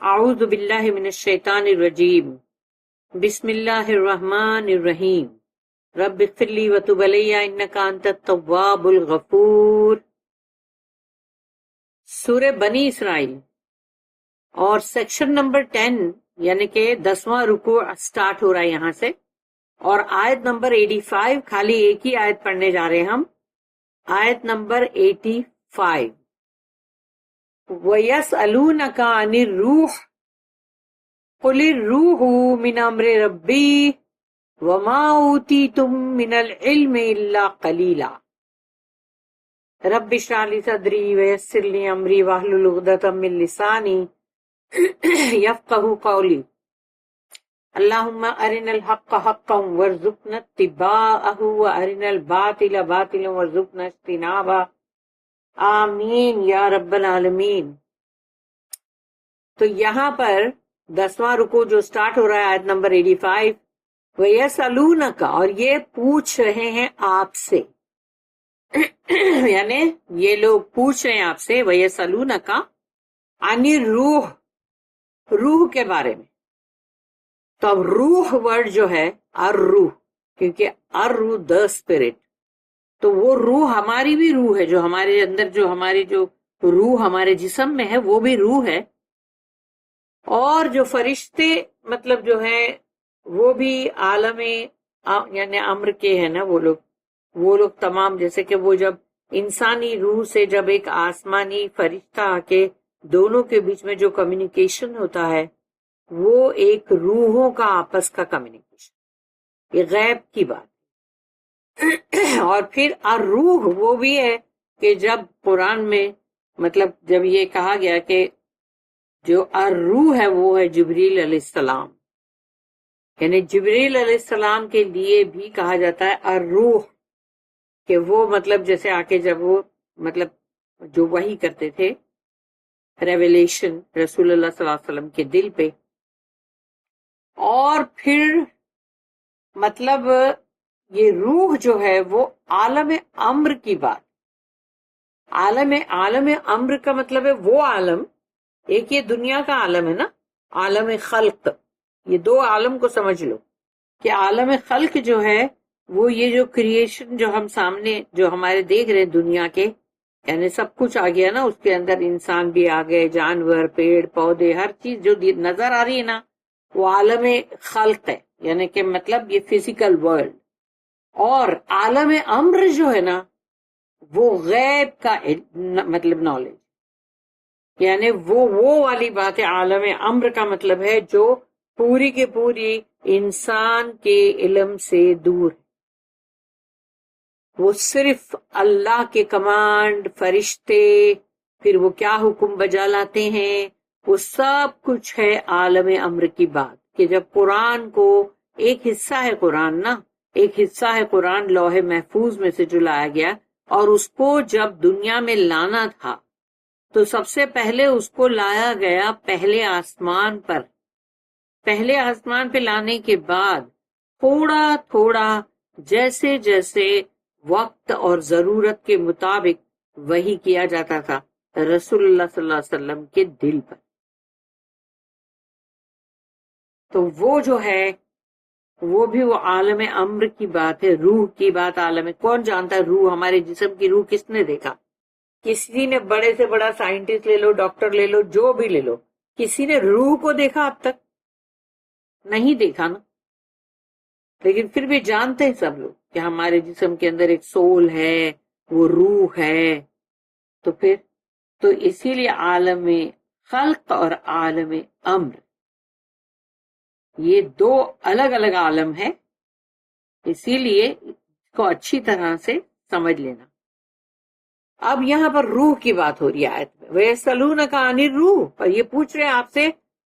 اعوذ باللہ من الشیطان الرجیم بسم اللہ الرحمن الرحیم رب اغفر لی وتب علی انک انت التواب الغفور۔ سورہ بنی اسرائیل اور سیکشن نمبر 10 یعنی کہ 10واں رکوع سٹارٹ ہو رہا ہے یہاں سے، اور آیت نمبر 85 خالی ایک ہی آیت پڑھنے جا رہے ہیں ہم، آیت نمبر 85۔ وَيَسْأَلُونَكَ عَنِ الرُّوحِ قُلِ الرُّوحُ مِنْ أَمْرِ رَبِّي وَمَا أُوتِيتُم مِّنَ الْعِلْمِ إِلَّا قَلِيلًا۔ رب اشرح لي صدری ویسر لي امری واحلل عقدۃ من لسانی یفقهوا قولی۔ اللهم ارنا الحق حقا وارزقنا اتباعه وارنا الباطل باطلا وارزقنا اجتنابه، آمین یا رب العالمین۔ تو یہاں پر 10واں رکوع جو سٹارٹ ہو رہا ہے آیت نمبر 85، وَيَسْأَلُونَكَ، اور یہ پوچھ رہے ہیں آپ سے، یعنی یہ لوگ پوچھ رہے ہیں آپ سے وَيَسْأَلُونَكَ عَنِ الرُّوحِ، روح کے بارے میں۔ تو اب روح ورڈ جو ہے الروح، کیونکہ الروح دا اسپرٹ، تو وہ روح ہماری بھی روح ہے، جو ہمارے اندر جو ہماری جو روح ہمارے جسم میں ہے وہ بھی روح ہے، اور جو فرشتے مطلب جو ہے وہ بھی عالم یعنی امر کے ہیں نا، وہ لوگ تمام، جیسے کہ وہ جب انسانی روح سے جب ایک آسمانی فرشتہ آ کے دونوں کے بیچ میں جو کمیونیکیشن ہوتا ہے وہ ایک روحوں کا آپس کا کمیونیکیشن، یہ غیب کی بات۔ اور پھر الروح وہ بھی ہے کہ جب قرآن میں مطلب جب یہ کہا گیا کہ جو الروح ہے وہ ہے جبریل علیہ السلام، یعنی جبریل علیہ السلام کے لیے بھی کہا جاتا ہے الروح، کہ وہ مطلب جیسے آ کے جب وہ مطلب جو وحی کرتے تھے ریویلیشن رسول اللہ صلی اللہ علیہ وسلم کے دل پہ، اور پھر مطلب یہ روح جو ہے وہ عالم امر کی بات، عالم امر کا مطلب ہے وہ عالم، ایک یہ دنیا کا عالم ہے نا، عالم خلق، یہ دو عالم کو سمجھ لو کہ عالم خلق جو ہے وہ یہ جو کریشن جو ہم سامنے جو ہمارے دیکھ رہے ہیں دنیا کے، یعنی سب کچھ آ گیا نا، اس کے اندر انسان بھی آ گئے، جانور، پیڑ پودے، ہر چیز جو نظر آ رہی ہے نا وہ عالم خلق ہے، یعنی کہ مطلب یہ فزیکل ورلڈ۔ اور عالم امر جو ہے نا وہ غیب کا مطلب نالج، یعنی وہ والی بات ہے، عالم امر کا مطلب ہے جو پوری کے پوری انسان کے علم سے دور ہے، وہ صرف اللہ کے کمانڈ، فرشتے، پھر وہ کیا حکم بجا لاتے ہیں، وہ سب کچھ ہے عالم امر کی بات۔ کہ جب قرآن کو ایک حصہ ہے قرآن نا، ایک حصہ ہے قرآن لوح محفوظ میں سے جو لایا گیا، اور اس کو جب دنیا میں لانا تھا تو سب سے پہلے اس کو لایا گیا پہلے آسمان پر، پہلے آسمان پہ لانے کے بعد تھوڑا تھوڑا جیسے جیسے وقت اور ضرورت کے مطابق وحی کیا جاتا تھا رسول اللہ صلی اللہ علیہ وسلم کے دل پر۔ تو وہ جو ہے وہ بھی وہ عالم امر کی بات ہے، روح کی بات۔ عالم کون جانتا ہے روح، ہمارے جسم کی روح کس نے دیکھا؟ کسی نے بڑے سے بڑا سائنٹسٹ لے لو، ڈاکٹر لے لو، جو بھی لے لو، کسی نے روح کو دیکھا اب تک؟ نہیں دیکھا نا، لیکن پھر بھی جانتے ہیں سب لوگ کہ ہمارے جسم کے اندر ایک سول ہے، وہ روح ہے۔ تو پھر تو اسی لیے عالم خلق اور عالم امر یہ دو الگ الگ عالم ہے، اسی لیے اس کو اچھی طرح سے سمجھ لینا۔ اب یہاں پر روح کی بات ہو رہی ہے آیت میں، وَيَسْأَلُونَكَ عَنِ الرُّوحِ، اور یہ پوچھ رہے ہیں آپ سے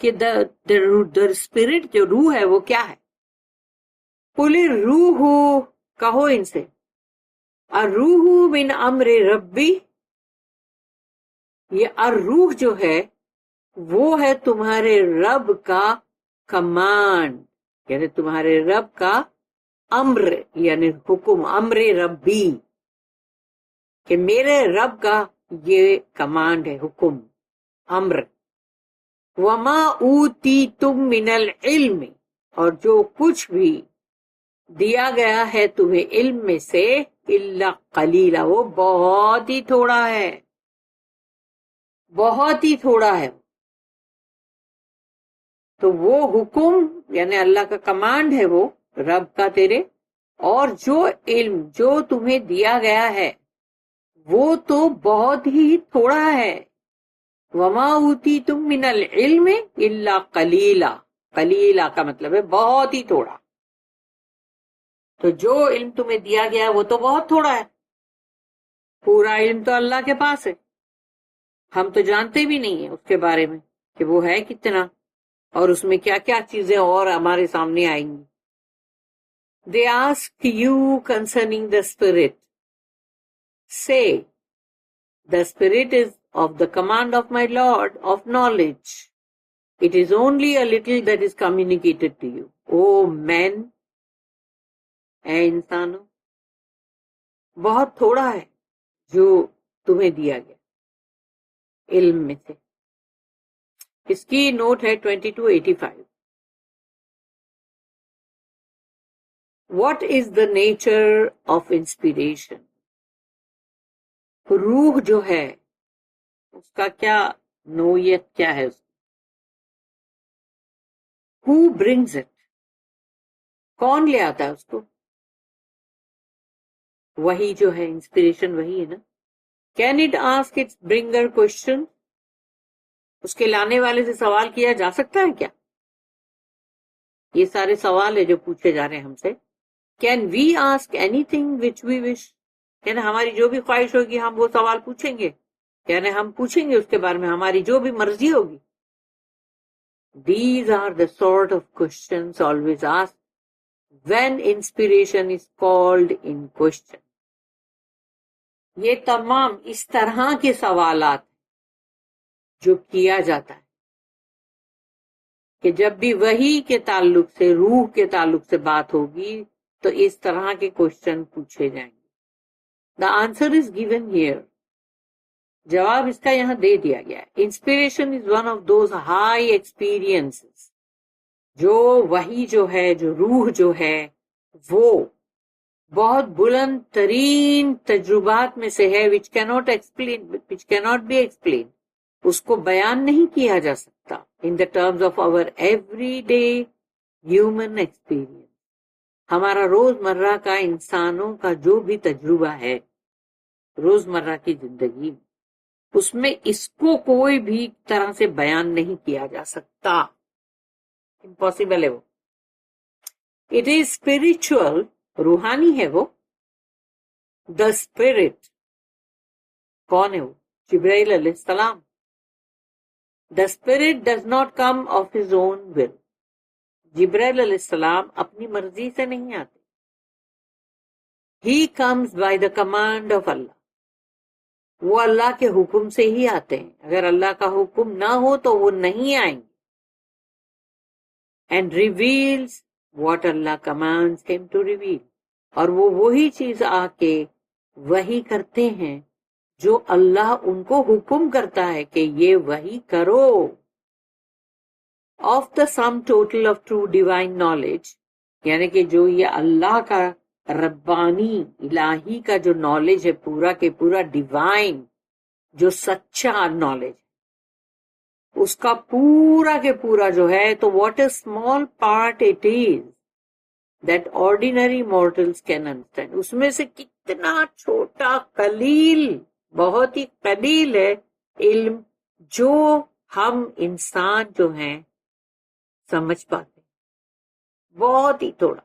کہ the spirit جو روح ہے وہ کیا ہے؟ قُلِ الرُّوحُ، کہو ان سے، الروح من امر ربی، یہ الروح جو ہے وہ ہے تمہارے رب کا کمانڈ، یعنی تمہارے رب کا امر، یعنی حکم، امر ربی، کہ میرے رب کا یہ کمانڈ ہے، حکم، امر، وما اوتیتم من العلم، اور جو کچھ بھی دیا گیا ہے تمہیں علم میں سے، الا قلیلا، وہ بہت ہی تھوڑا ہے، بہت ہی تھوڑا ہے. تو وہ حکم یعنی اللہ کا کمانڈ ہے وہ رب کا تیرے، اور جو علم جو تمہیں دیا گیا ہے وہ تو بہت ہی تھوڑا ہے. وما اوتیتم من العلم الا قلیلا، قلیلا کا مطلب ہے بہت ہی تھوڑا. تو جو علم تمہیں دیا گیا ہے وہ تو بہت تھوڑا ہے، پورا علم تو اللہ کے پاس ہے، ہم تو جانتے بھی نہیں ہیں اس کے بارے میں کہ وہ ہے کتنا اور اس میں کیا کیا چیزیں اور ہمارے سامنے آئیں گی. They ask you concerning the spirit. Say, the spirit is of the command of my Lord of knowledge. It is only a little that is communicated to you. O men, اے انسانوں، بہت تھوڑا ہے جو تمہیں دیا گیا علم میں سے. اس کی نوٹ ہے 2285. What is the nature of inspiration? روح جو ہے اس کا کیا نوعیت کیا ہے؟ Who brings it? کون لے آتا ہے اس کو؟ وہی جو ہے انسپریشن وہی ہے نا. Can it ask its bringer question? اس کے لانے والے سے سوال کیا جا سکتا ہے کیا؟ یہ سارے سوال ہے جو پوچھے جا رہے ہیں ہم سے. Can we ask anything which we wish? یعنی ہماری جو بھی خواہش ہوگی ہم وہ سوال پوچھیں گے، یعنی ہم پوچھیں گے اس کے بارے میں ہماری جو بھی مرضی ہوگی. These are the sort of questions always asked when inspiration is called in question. یہ تمام اس طرح کے سوالات جو کیا جاتا ہے کہ جب بھی وحی کے تعلق سے، روح کے تعلق سے بات ہوگی تو اس طرح کے کوشچن پوچھے جائیں گے. The answer is given here. جواب اس کا یہاں دے دیا گیا ہے. Inspiration is one of those high experiences. جو وحی جو ہے، جو روح جو ہے، وہ بہت بلند ترین تجربات میں سے ہے which cannot be explained. اس کو بیان نہیں کیا جا سکتا in the terms of our everyday human experience. ہمارا روزمرہ کا انسانوں کا جو بھی تجربہ ہے روزمرہ کی زندگی میں، اس میں اس کو کوئی بھی طرح سے بیان نہیں کیا جا سکتا، امپاسبل ہے وہ. It is spiritual، روحانی ہے وہ. The spirit، کون ہے وہ؟ جبرائیل علیہ السلام. The spirit does not come of his own will. جبرائیل علیہ السلام اپنی مرضی سے نہیں آتے. He comes by the command of Allah. وہ اللہ کے حکم سے ہی آتے ہیں، اگر اللہ کا حکم نہ ہو تو وہ نہیں آئیں گے. And reveals what Allah commands him to reveal. اور وہ وہی چیز آ کے وحی کرتے ہیں جو اللہ ان کو حکم کرتا ہے کہ یہ وحی کرو. Of the sum total of true divine knowledge، یعنی کہ جو یہ اللہ کا ربانی الہی کا جو نالج ہے پورا کے پورا ڈیوائن جو سچا نالج، اس کا پورا کے پورا جو ہے، تو what a small part it is that ordinary mortals can understand. اس میں سے کتنا چھوٹا قلیل، بہت ہی قلیل ہے علم جو ہم انسان جو ہیں سمجھ پاتے، بہت ہی تھوڑا.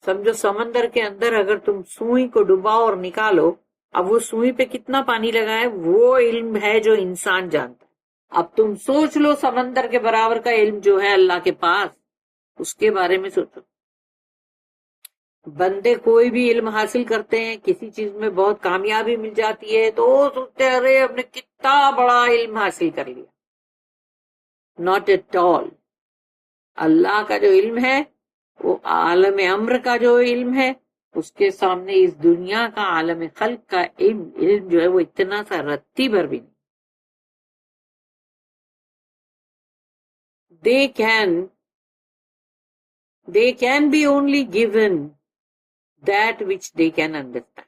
سمجھو سمندر کے اندر اگر تم سوئی کو ڈباؤ اور نکالو، اب وہ سوئی پہ کتنا پانی لگا ہے وہ علم ہے جو انسان جانتا ہے. اب تم سوچ لو سمندر کے برابر کا علم جو ہے اللہ کے پاس، اس کے بارے میں سوچو. بندے کوئی بھی علم حاصل کرتے ہیں، کسی چیز میں بہت کامیابی مل جاتی ہے تو وہ سوچتے ہیں ارے ہم نے کتنا بڑا علم حاصل کر لیا. Not at all. اللہ کا جو علم ہے وہ عالم امر کا جو علم ہے، اس کے سامنے اس دنیا کا عالم خلق کا علم جو ہے وہ اتنا سا رتی بھر بھی نہیں. they can be only given that which they can understand.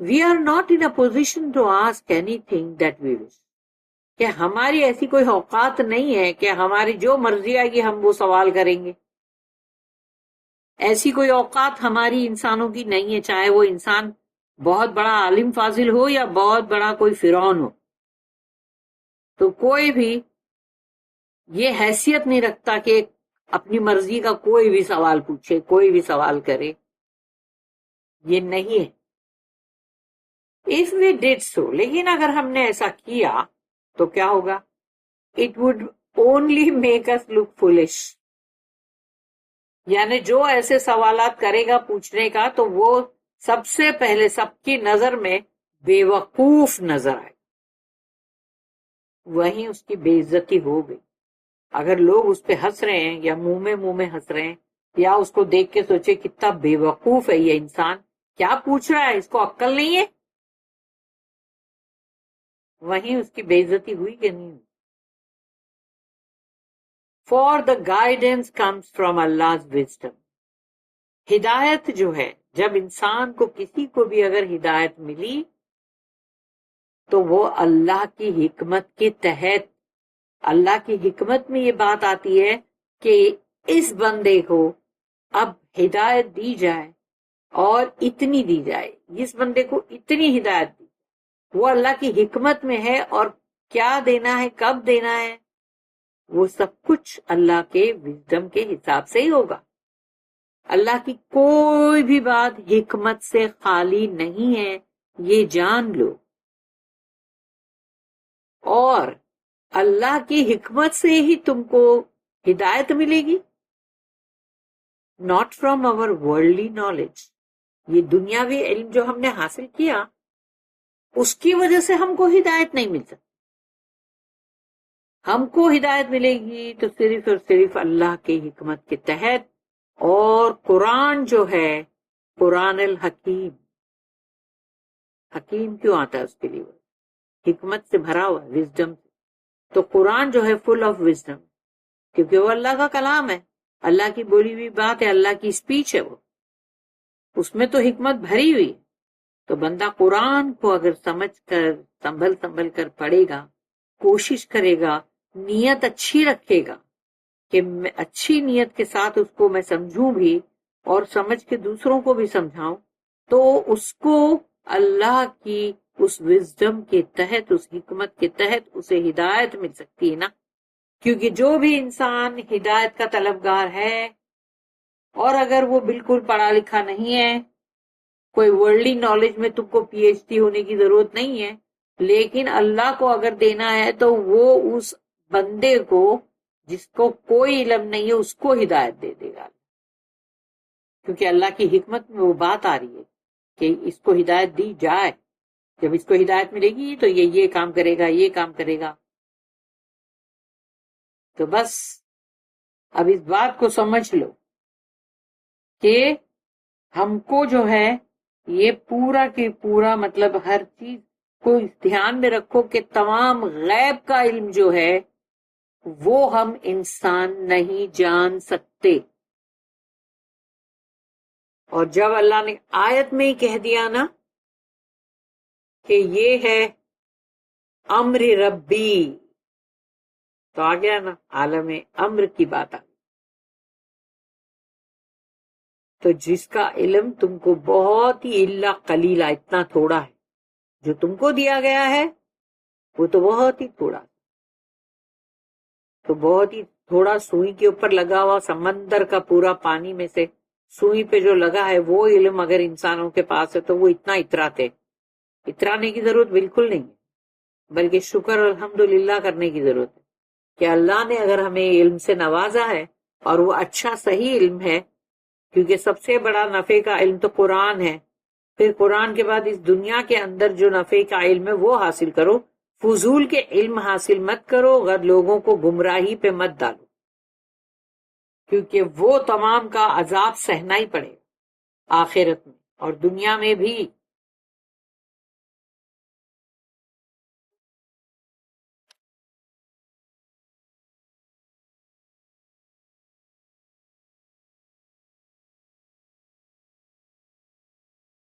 We are not in a position to ask anything that we wish. کہ ہماری ایسی کوئی اوقات نہیں ہے کہ ہماری جو مرضی آئے گی ہم وہ سوال کریں گے. ایسی کوئی اوقات ہماری انسانوں کی نہیں ہے، چاہے وہ انسان بہت بڑا عالم فاضل ہو یا بہت بڑا کوئی فرعون ہو. تو کوئی بھی یہ حیثیت نہیں رکھتا کہ اپنی مرضی کا کوئی بھی سوال پوچھے، کوئی بھی سوال کرے. یہ نہیں ہے. If we did so, لیکن اگر ہم نے ایسا کیا تو کیا ہوگا؟ It would only make us look foolish. یعنی جو ایسے سوالات کرے گا پوچھنے کا تو وہ سب سے پہلے سب کی نظر میں بے وقوف نظر آئے، وہیں اس کی بے عزتی ہو گئی. اگر لوگ اس پہ ہنس رہے ہیں یا منہ میں ہنس رہے ہیں یا اس کو دیکھ کے سوچے کتنا بے وقوف ہے یہ انسان، کیا پوچھ رہا ہے، اس کو عقل نہیں ہے، وہیں اس کی بے عزتی ہوئی کہ نہیں. For the guidance comes from Allah's wisdom. ہدایت جو ہے، جب انسان کو کسی کو بھی اگر ہدایت ملی تو وہ اللہ کی حکمت کے تحت، اللہ کی حکمت میں یہ بات آتی ہے کہ اس بندے کو اب ہدایت دی جائے اور اتنی دی جائے، اس بندے کو اتنی ہدایت دی. وہ اللہ کی حکمت میں ہے، اور کیا دینا ہے، کب دینا ہے، وہ سب کچھ اللہ کے وزڈم کے حساب سے ہی ہوگا. اللہ کی کوئی بھی بات حکمت سے خالی نہیں ہے، یہ جان لو. اور اللہ کی حکمت سے ہی تم کو ہدایت ملے گی، not from our worldly knowledge. یہ دنیاوی علم جو ہم نے حاصل کیا اس کی وجہ سے ہم کو ہدایت نہیں مل سکتی. ہم کو ہدایت ملے گی تو صرف اور صرف اللہ کی حکمت کے تحت. اور قرآن جو ہے، قرآن الحکیم، حکیم کیوں آتا ہے اس کے لیے؟ حکمت سے بھرا ہوا، وزڈم. تو قرآن جو ہے فل آف وزڈم، کیونکہ وہ اللہ کا کلام ہے، اللہ کی بولی ہوئی بات ہے، اللہ کی اسپیچ ہے، وہ اس میں تو حکمت بھری ہوئی. تو بندہ قرآن کو اگر سمجھ کر سنبھل کر پڑھے گا، کوشش کرے گا، نیت اچھی رکھے گا کہ میں اچھی نیت کے ساتھ اس کو میں سمجھوں بھی اور سمجھ کے دوسروں کو بھی سمجھاؤں، تو اس کو اللہ کی اس وزڈم کے تحت، اس حکمت کے تحت اسے ہدایت مل سکتی ہے نا. کیونکہ جو بھی انسان ہدایت کا طلبگار ہے، اور اگر وہ بالکل پڑھا لکھا نہیں ہے، کوئی ورلڈلی نالج میں تم کو پی ایچ ڈی ہونے کی ضرورت نہیں ہے، لیکن اللہ کو اگر دینا ہے تو وہ اس بندے کو جس کو کوئی علم نہیں ہے اس کو ہدایت دے دے گا. کیونکہ اللہ کی حکمت میں وہ بات آ رہی ہے کہ اس کو ہدایت دی جائے. جب اس کو ہدایت ملے گی تو یہ کام کرے گا، یہ کام کرے گا. تو بس اب اس بات کو سمجھ لو کہ ہم کو جو ہے یہ پورا کے پورا، مطلب ہر چیز کو دھیان میں رکھو کہ تمام غیب کا علم جو ہے وہ ہم انسان نہیں جان سکتے. اور جب اللہ نے آیت میں ہی کہہ دیا نا کہ یہ ہے امر ربی، تو آ گیا نا عالم امر کی بات آ گئی. تو جس کا علم تم کو بہت ہی الا قلیلہ، اتنا تھوڑا ہے جو تم کو دیا گیا ہے، وہ تو بہت ہی تھوڑا، تو بہت ہی تھوڑا سوئی کے اوپر لگا ہوا سمندر کا پورا پانی میں سے سوئی پہ جو لگا ہے وہ علم اگر انسانوں کے پاس ہے تو وہ اتنا اتراتے. اترانے کی ضرورت بالکل نہیں ہے، بلکہ شکر الحمدللہ کرنے کی ضرورت ہے کہ اللہ نے اگر ہمیں علم سے نوازا ہے، اور وہ اچھا صحیح علم ہے. کیونکہ سب سے بڑا نفع کا علم تو قرآن ہے. پھر قرآن کے بعد اس دنیا کے اندر جو نفع کا علم ہے وہ حاصل کرو، فضول کے علم حاصل مت کرو، غیر لوگوں کو گمراہی پہ مت ڈالو، کیونکہ وہ تمام کا عذاب سہنا ہی پڑے آخرت میں، اور دنیا میں بھی